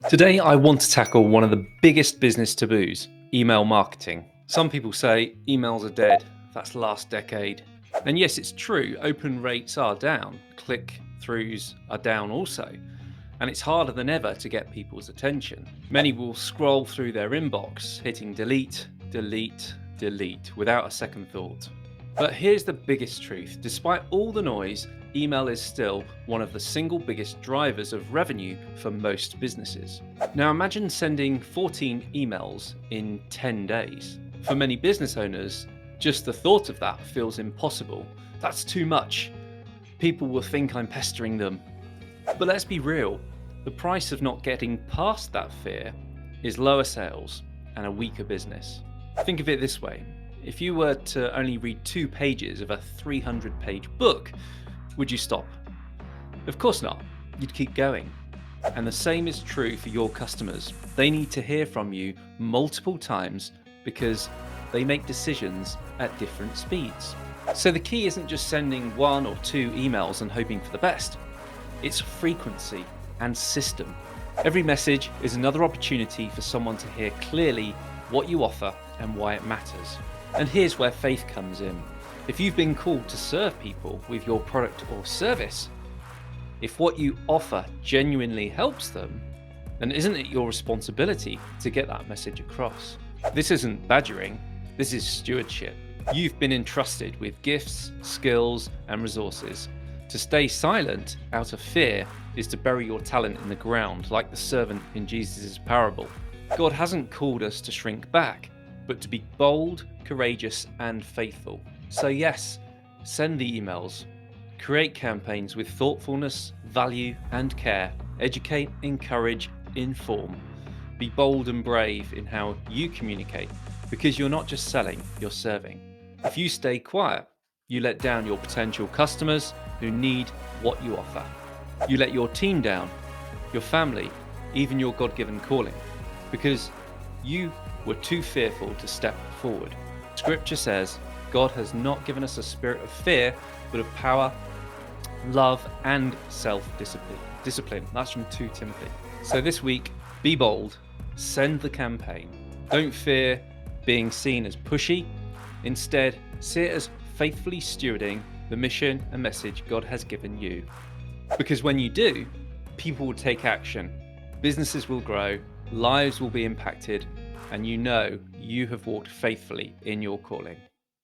Today, I want to tackle one of the biggest business taboos, email marketing. Some people say emails are dead, that's last decade. And yes, it's true, open rates are down, click-throughs are down also, and it's harder than ever to get people's attention. Many will scroll through their inbox, hitting delete, delete, delete, without a second thought. But here's the biggest truth. Despite all the noise, email is still one of the single biggest drivers of revenue for most businesses. Now imagine sending 14 emails in 10 days. For many business owners, just the thought of that feels impossible. That's too much. People will think I'm pestering them. But let's be real, the price of not getting past that fear is lower sales and a weaker business. Think of it this way. If you were to only read 2 pages of a 300-page book, would you stop? Of course not. You'd keep going. And the same is true for your customers. They need to hear from you multiple times because they make decisions at different speeds. So the key isn't just sending 1 or 2 emails and hoping for the best. It's frequency and system. Every message is another opportunity for someone to hear clearly what you offer and why it matters. And here's where faith comes in. If you've been called to serve people with your product or service, if what you offer genuinely helps them, then isn't it your responsibility to get that message across? This isn't badgering, this is stewardship. You've been entrusted with gifts, skills, and resources. To stay silent out of fear is to bury your talent in the ground, like the servant in Jesus' parable. God hasn't called us to shrink back, but to be bold, courageous, and faithful. So yes, send the emails. Create campaigns with thoughtfulness, value, and care. Educate, encourage, inform. Be bold and brave in how you communicate, because you're not just selling, you're serving. If you stay quiet, you let down your potential customers who need what you offer. You let your team down, your family, even your God-given calling, because you were too fearful to step forward. Scripture says, God has not given us a spirit of fear, but of power, love, and self-discipline. That's from 2 Timothy. So this week, be bold, send the campaign. Don't fear being seen as pushy. Instead, see it as faithfully stewarding the mission and message God has given you. Because when you do, people will take action, businesses will grow, lives will be impacted, and you know you have walked faithfully in your calling.